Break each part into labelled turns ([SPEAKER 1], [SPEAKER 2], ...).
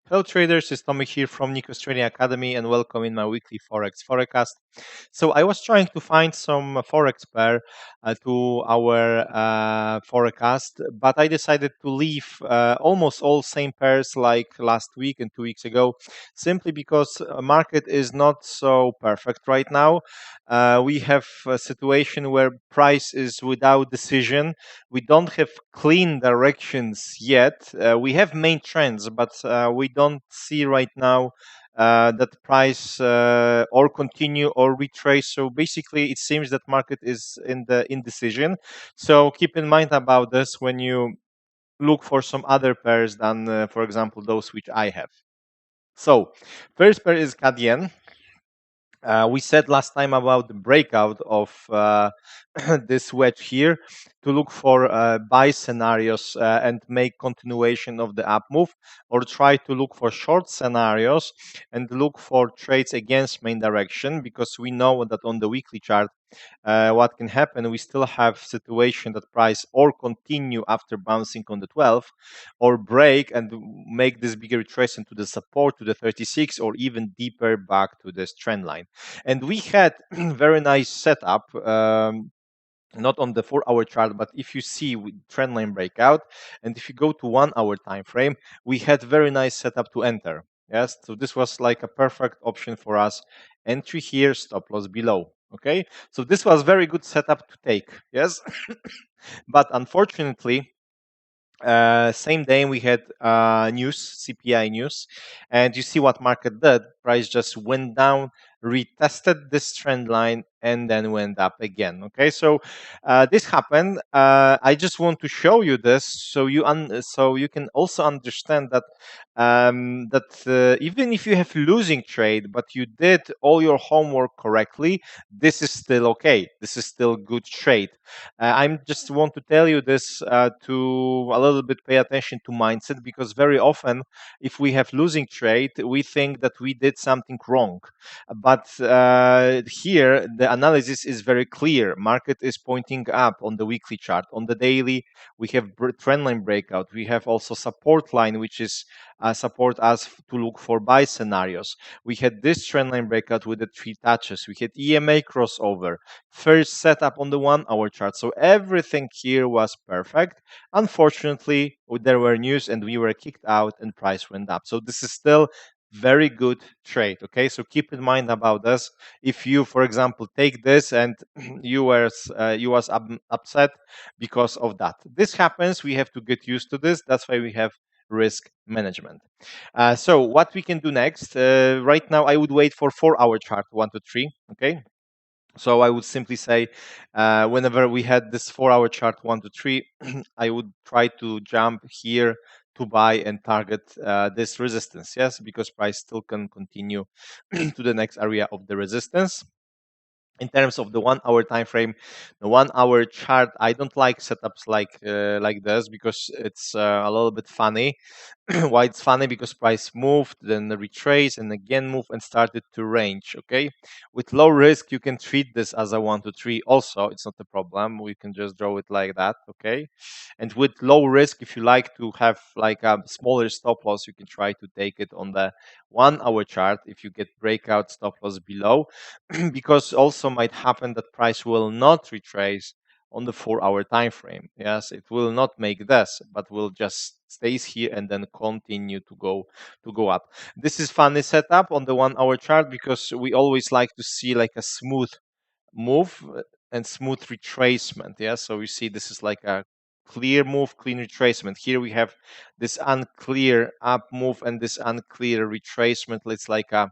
[SPEAKER 1] Hello traders, it's Tommy here from Nikos Trading Academy and welcome in my weekly Forex Forecast. So I was trying to find some Forex pair to our forecast, but I decided to leave almost all same pairs like last week and 2 weeks ago, simply because market is not so perfect right now. We have a situation where price is without decision. We don't have clean directions yet. We have main trends, but we don't see right now that price or continue or retrace. So basically, it seems that market is in the indecision. So keep in mind about this when you look for some other pairs than, for example, those which I have. So first pair is CAD. We said last time about the breakout of this wedge here to look for buy scenarios and make continuation of the up move, or try to look for short scenarios and look for trades against main direction, because we know that on the weekly chart what can happen, we still have situation that price or continue after bouncing on the 12 or break and make this bigger retracement to the support to the 36 or even deeper back to this trend line. And we had very nice setup, not on the 4-hour chart, but if you see with trend line breakout, and if you go to 1-hour time frame, we had very nice setup to enter. Yes, so this was like a perfect option for us. Entry here, stop loss below. Okay, so this was very good setup to take. Yes, but unfortunately, same day we had news, CPI news, and you see what market did. Price just went down, retested this trend line, and then went up again. Okay, so this happened. I just want to show you this so you can also understand that even if you have losing trade, but you did all your homework correctly, this is still okay. This is still good trade. I'm just want to tell you this to a little bit pay attention to mindset, because very often if we have losing trade, we think that we did something wrong. But here the analysis is very clear. Market is pointing up on the weekly chart. On the daily, we have trend line breakout. We have also support line, which is support us to look for buy scenarios. We had this trend line breakout with the 3 touches. We had EMA crossover, first setup on the 1-hour chart. So everything here was perfect. Unfortunately, there were news and we were kicked out and price went up. So this is still very good trade. Okay, so keep in mind about this. If you, for example, take this and you was upset because of that, this happens. We have to get used to this. That's why we have risk management. So what we can do next? Right now, I would wait for 4-hour chart 1 to 3. Okay. So I would simply say, whenever we had this 4-hour chart 1 to 3, I would try to jump here to buy and target this resistance. Yes, because price still can continue to the next area of the resistance. In terms of the 1-hour time frame, the 1-hour chart, I don't like setups like this, because it's a little bit funny. Why it's funny? Because price moved, then retrace, and again moved and started to range. Okay, with low risk, you can treat this as a 1 to 3. Also, it's not a problem. We can just draw it like that. Okay, and with low risk, if you like to have like a smaller stop loss, you can try to take it on the 1-hour chart if you get breakout stop loss below. Because also might happen that price will not retrace on the 4-hour time frame. Yes, it will not make this, but will just stays here and then continue to go up. This is funny setup on the 1-hour chart, because we always like to see like a smooth move and smooth retracement. Yeah, so you see this is like a clear move, clean retracement. Here we have this unclear up move and this unclear retracement. It's like a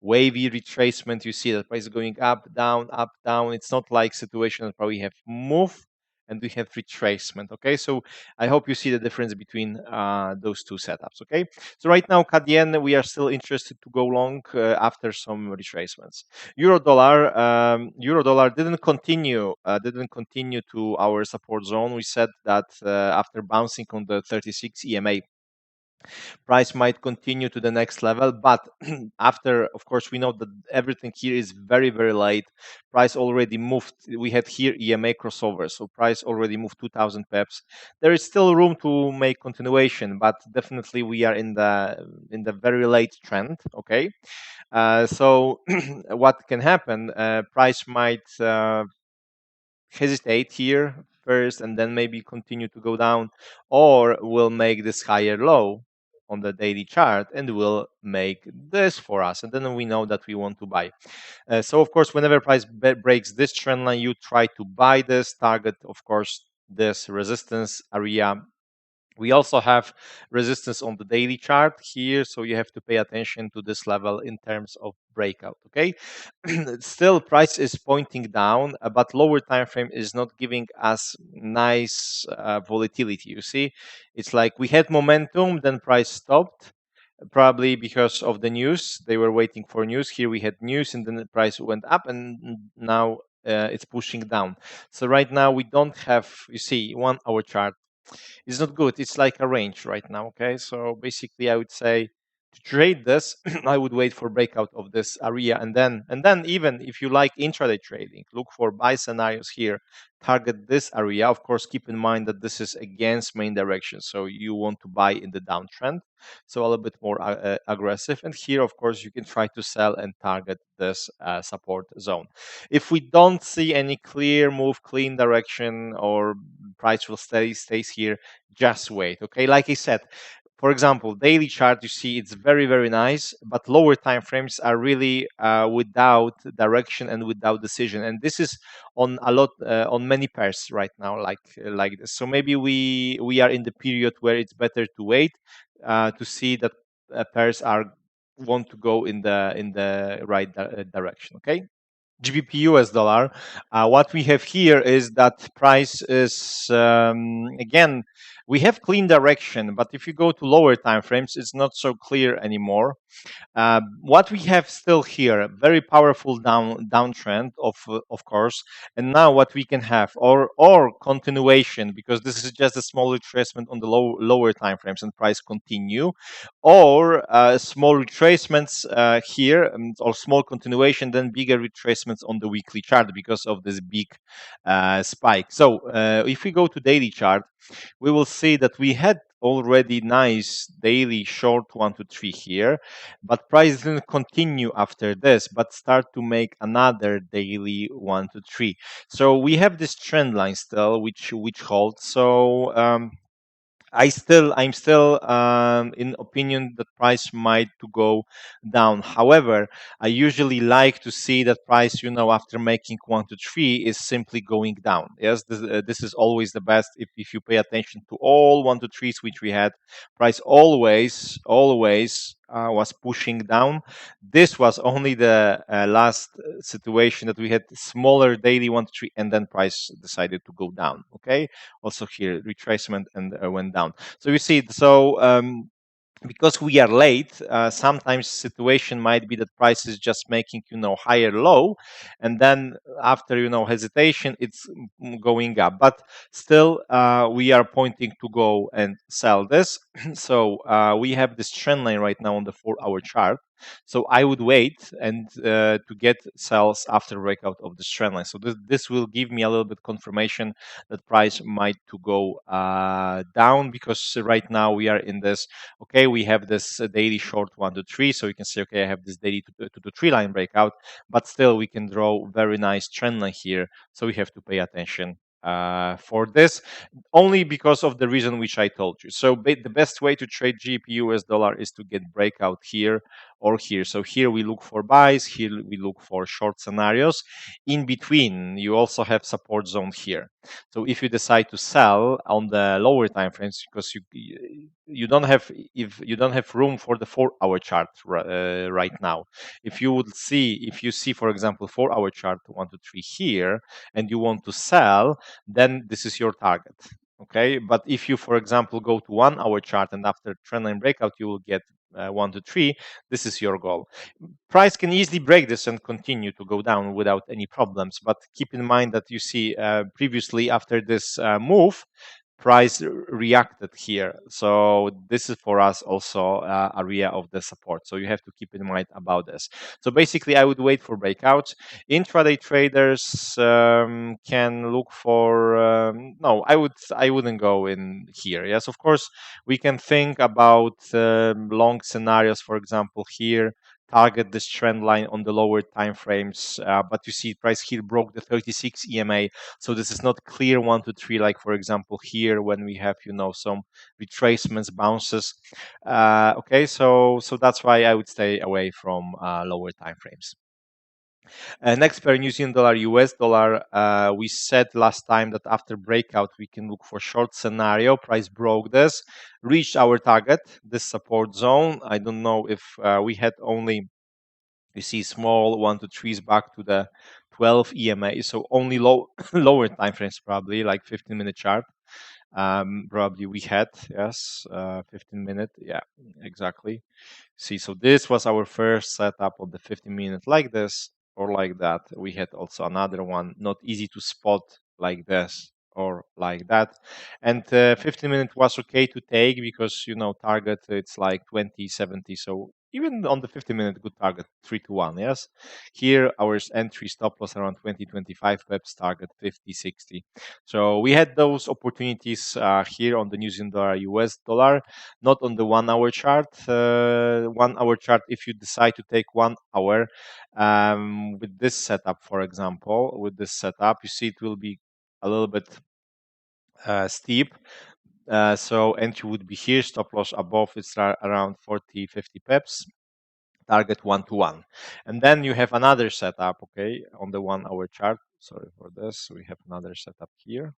[SPEAKER 1] wavy retracement. You see that price going up, down, up, down. It's not like situation that probably have move and we have retracement. Okay, so I hope you see the difference between those two setups. Okay, so right now CAD, we are still interested to go long after some retracements. Euro dollar didn't continue to our support zone. We said that after bouncing on the 36 EMA, Price might continue to the next level, but after, of course, we know that everything here is very, very late. Price already moved. We had here EMA crossover, so price already moved 2000 pips. There is still room to make continuation, but definitely we are in the very late trend. Okay, so what can happen? Price might hesitate here first and then maybe continue to go down, or will make this higher low on the daily chart and will make this for us, and then we know that we want to buy. So of course, whenever price breaks this trend line, you try to buy this target, of course, this resistance area. We also have resistance on the daily chart here, so you have to pay attention to this level in terms of breakout. Okay, still price is pointing down, but lower time frame is not giving us nice volatility. You see, it's like we had momentum, then price stopped, probably because of the news. They were waiting for news. Here we had news, and then the price went up, and now it's pushing down. So right now we don't have, you see, 1 hour chart is not good. It's like a range right now. Okay, so basically, I would say to trade this, I would wait for breakout of this area, and then even if you like intraday trading, look for buy scenarios here. Target this area. Of course, keep in mind that this is against main direction, so you want to buy in the downtrend, so a little bit more aggressive. And here, of course, you can try to sell and target this support zone. If we don't see any clear move, clean direction, or price will stays here, just wait. Okay, like I said, for example, daily chart, you see it's very, very nice, but lower time frames are really without direction and without decision, and this is on a lot on many pairs right now, like this. So maybe we are in the period where it's better to wait to see that pairs are want to go in the right direction. Okay. GBP dollar. What we have here is that price is again, we have clean direction, but if you go to lower time frames, it's not so clear anymore. What we have still here, very powerful downtrend, of course, and now what we can have, or continuation, because this is just a small retracement on the lower time frames and price continue, or small retracements here, or small continuation, then bigger retracements on the weekly chart because of this big spike. So if we go to daily chart, we will see that we had already nice daily short 1 to 3 here, but price didn't continue after this, but start to make another daily 1 to 3. So we have this trend line still, which holds. So I'm still in opinion that price might to go down. However, I usually like to see that price, after making 1 to 3, is simply going down. Yes, this is always the best. If you pay attention to all 1 to 3s which we had, price always was pushing down. This was only the last situation that we had smaller daily 1 to 3, and then price decided to go down. Okay, also here retracement and went down. So you see, because we are late, sometimes situation might be that price is just making higher low, and then after hesitation, it's going up. But still, we are pointing to go and sell this. So we have this trend line right now on the 4 hour chart. So I would wait and to get sells after breakout of this trend line. So this will give me a little bit confirmation that price might to go down, because right now we are in this. Okay, we have this daily short 1 to 3, so you can say, okay, I have this daily 2 to 3 line breakout, but still we can draw very nice trend line here. So we have to pay attention for this, only because of the reason which I told you. So the best way to trade GBP dollar is to get breakout here or here. So here we look for buys, here we look for short scenarios. In between, you also have support zone here. So if you decide to sell on the lower time frames, because you don't have, if you don't have room for the 4 hour chart right now. If you see, for example, 4 hour chart 1 to 3 here, and you want to sell, then this is your target. Okay, but if you, for example, go to 1 hour chart and after trendline breakout you will get 1 to 3, this is your goal. Price can easily break this and continue to go down without any problems, but keep in mind that you see previously after this move, price reacted here. So this is for us also area of the support. So you have to keep in mind about this. So basically, I would wait for breakouts. Intraday traders can look for no. I wouldn't go in here. Yes, of course we can think about long scenarios. For example, here target this trend line on the lower time frames, but you see price here broke the 36 EMA, so this is not clear 1 2 3 like for example here when we have some retracements, bounces. Okay, so that's why I would stay away from lower time frames. Next pair, New Zealand dollar, US dollar. We said last time that after breakout, we can look for short scenario. Price broke this, reached our target, this support zone. I don't know if we had only, you see, small 1 2 3s back to the 12 EMA, so only lower time frames, probably like 15-minute chart. Probably we had, yes, 15-minute, yeah, exactly. See, so this was our first setup of the 15-minute like this or like that. We had also another one, not easy to spot, like this or like that. And 15-minute was okay to take because, target, it's like 2070. So even on the 15-minute, good target, 3 to 1, yes. Here, our entry stop loss around 2025 pips, target 5060. So we had those opportunities here on the New Zealand dollar, US dollar, not on the 1 hour chart. 1 hour chart, if you decide to take 1 hour with this setup, for example, with this setup, you see it will be a little bit steep. So entry would be here, stop loss above, it's around 40 50 pips, target 1 to 1. And then you have another setup, okay, on the 1 hour chart. Sorry for this, we have another setup here.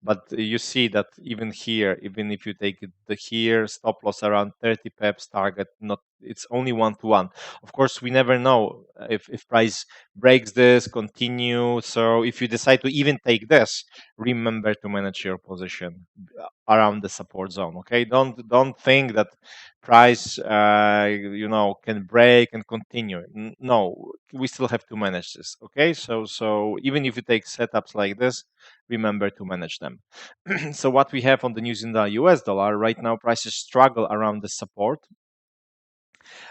[SPEAKER 1] But you see that even here, even if you take the here stop loss around 30 pips, target, not, it's only 1 to 1. Of course, we never know if price breaks this, continue. So if you decide to even take this, remember to manage your position around the support zone. Okay, don't think that price can break and continue. No, we still have to manage this. Okay, so even if you take setups like this, remember to manage them. So what we have on the New Zealand US dollar right now, prices struggle around the support,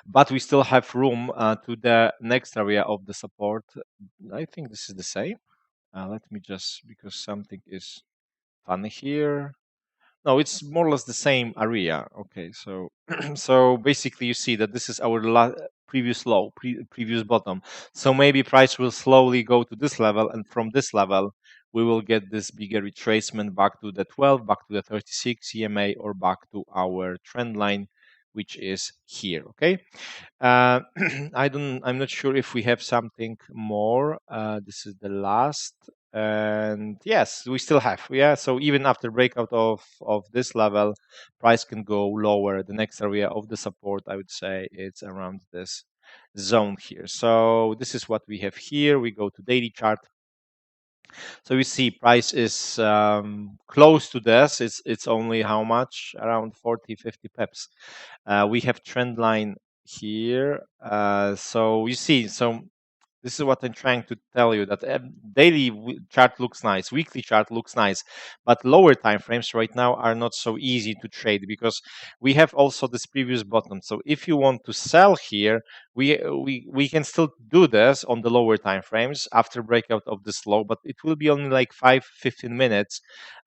[SPEAKER 1] but we still have room to the next area of the support. I think this is the same. Let me just, because something is funny here. No, it's more or less the same area. Okay, so so basically you see that this is our previous low, previous bottom. So maybe price will slowly go to this level, and from this level we will get this bigger retracement back to the 12, back to the 36 EMA, or back to our trend line, which is here. Okay. uh, I'm not sure if we have something more. This is the last, and yes, we still have. Yeah, so even after breakout of this level, price can go lower. The next area of the support, I would say, it's around this zone here. So this is what we have here. We go to daily chart. So you see price is close to this. It's only how much? Around 40 50 pips. We have trend line here. So you see, so this is what I'm trying to tell you, that daily chart looks nice, weekly chart looks nice, but lower time frames right now are not so easy to trade because we have also this previous bottom. So if you want to sell here, we can still do this on the lower time frames after breakout of this low, but it will be only like 5-15 minutes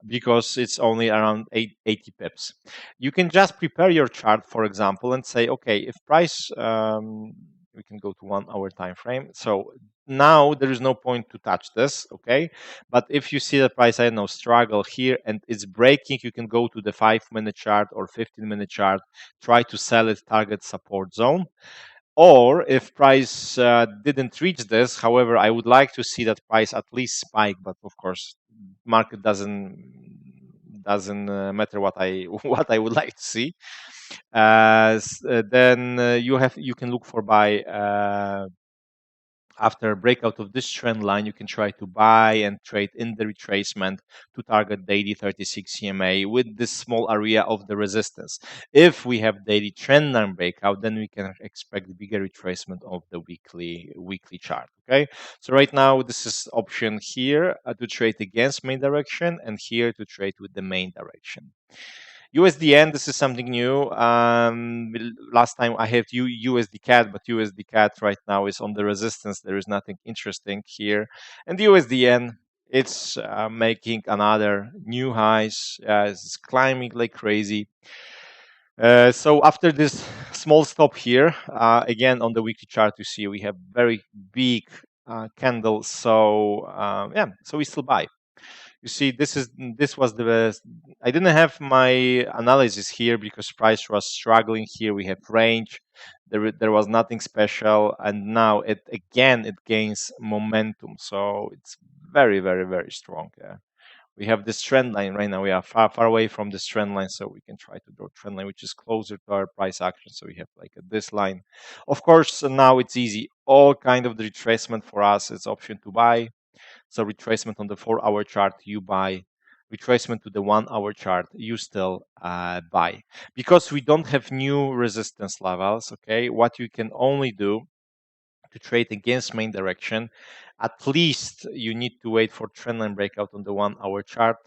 [SPEAKER 1] because it's only around 80 pips. You can just prepare your chart, for example, and say, okay, if price we can go to 1 hour time frame. So now there is no point to touch this, okay? But if you see the price, I don't know, struggle here and it's breaking, you can go to the 5-minute chart or 15-minute chart, try to sell it, target support zone. Or if price didn't reach this, however, I would like to see that price at least spike, but of course, market doesn't matter what I what I would like to see. Then you can look for buy After a breakout of this trend line, you can try to buy and trade in the retracement to target daily 36 EMA with this small area of the resistance. If we have daily trend line breakout, then we can expect bigger retracement of the weekly chart. Okay, so right now this is option here to trade against main direction, and here to trade with the main direction. USDN, this is something new. Last time I had USD CAD, but USD CAD right now is on the resistance. There is nothing interesting here. And USDN, it's making another new highs. It's climbing like crazy. So after this small stop here, again on the weekly chart, you see we have very big candle. So yeah, so we still buy. You see, this was the best. I didn't have my analysis here because price was struggling here. We have range. There was nothing special, and now it gains momentum. So it's very, very, very strong. Yeah. We have this trend line right now. We are far away from this trend line, so we can try to draw trend line which is closer to our price action. So we have like this line. Of course, now it's easy. All kind of the retracement for us is option to buy. So retracement on the 4-hour chart, you buy. Retracement to the 1-hour chart, you still buy. Because we don't have new resistance levels, okay, what you can only do to trade against main direction, at least you need to wait for trendline breakout on the 1-hour chart.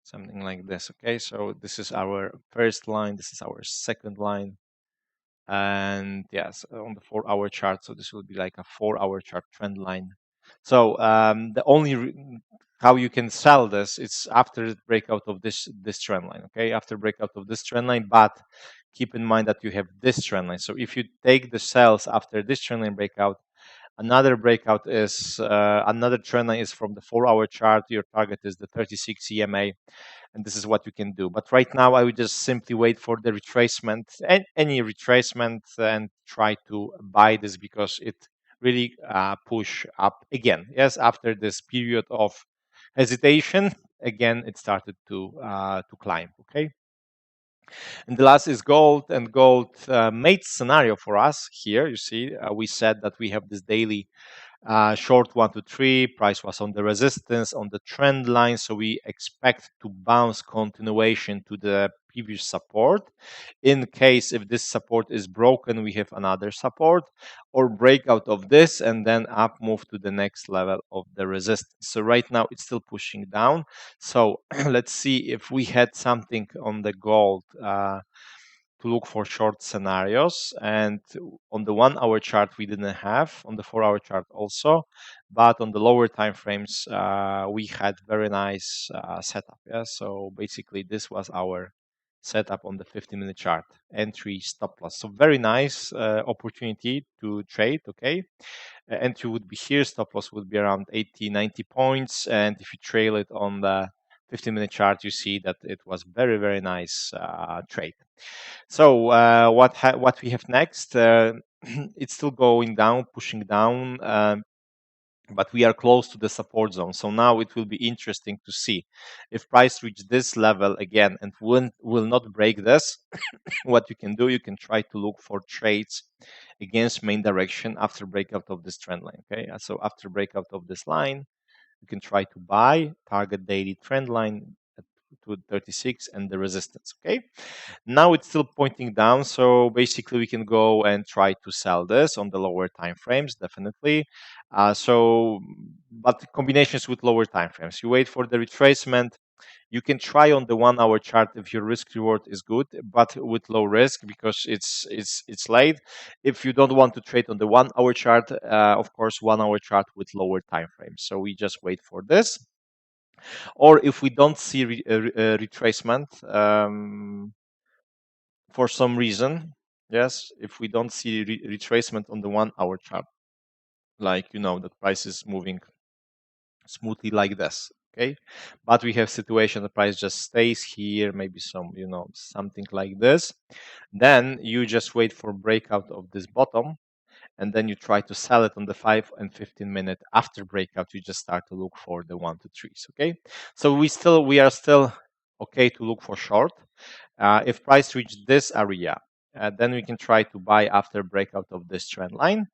[SPEAKER 1] Something like this, okay? So this is our first line, this is our second line. And yes, on the 4-hour chart, so this will be like a 4-hour chart trend line. So the only how you can sell this, it's after the breakout of this trend line, okay? After breakout of this trend line, but keep in mind that you have this trend line. So if you take the sales after this trend line breakout, another breakout is another trend line is from the 4-hour chart. Your target is the 36 EMA, and this is what you can do. But right now, I would just simply wait for the retracement, any retracement, and try to buy this because it really push up again. Yes, after this period of hesitation, again it started to climb. Okay. And the last is gold, and gold made scenario for us here. You see, we said that we have this daily short 1 to 3, price was on the resistance on the trend line, so we expect to bounce continuation to the previous support. In case if this support is broken, we have another support or breakout of this and then up move to the next level of the resistance. So right now it's still pushing down. So let's see if we had something on the gold to look for short scenarios. And on the 1-hour chart, we didn't have, on the 4-hour chart also, but on the lower time frames, we had very nice setup. Yeah, so basically this was our setup on the 15-minute chart, entry, stop loss. So very nice opportunity to trade. Okay, entry would be here, stop loss would be around 80, 90 points, and if you trail it on the 15-minute chart, you see that it was very, very nice trade. So what we have next? It's still going down, pushing down, but we are close to the support zone. So now it will be interesting to see if price reach this level again and will not break this. What you can do, you can try to look for trades against main direction after breakout of this trend line. Okay, so after breakout of this line, you can try to buy, target daily trend line at 236 and the resistance. Okay, now it's still pointing down, so basically we can go and try to sell this on the lower time frames, definitely. But combinations with lower time frames, you wait for the retracement. You can try on the 1-hour chart if your risk reward is good, but with low risk because it's late. If you don't want to trade on the 1-hour chart, of course, 1-hour chart with lower time frames. So we just wait for this. Or if we don't see retracement for some reason, yes, if we don't see retracement on the 1-hour chart, like the price is moving smoothly like this, okay, but we have situation the price just stays here, maybe something like this, then you just wait for breakout of this bottom, and then you try to sell it on the 5 and 15-minute. After breakout, you just start to look for the 1 to 3s. Okay, so we are still okay to look for short. If price reach this area then we can try to buy after breakout of this trend line.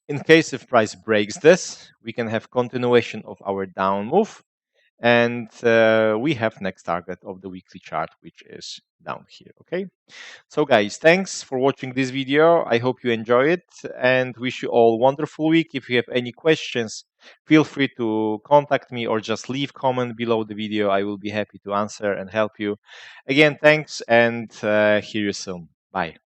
[SPEAKER 1] In case if price breaks this, we can have continuation of our down move, and we have next target of the weekly chart, which is down here. Okay, so guys, thanks for watching this video. I hope you enjoy it and wish you all wonderful week. If you have any questions, feel free to contact me or just leave comment below the video. I will be happy to answer and help you. Again, thanks, and hear you soon. Bye.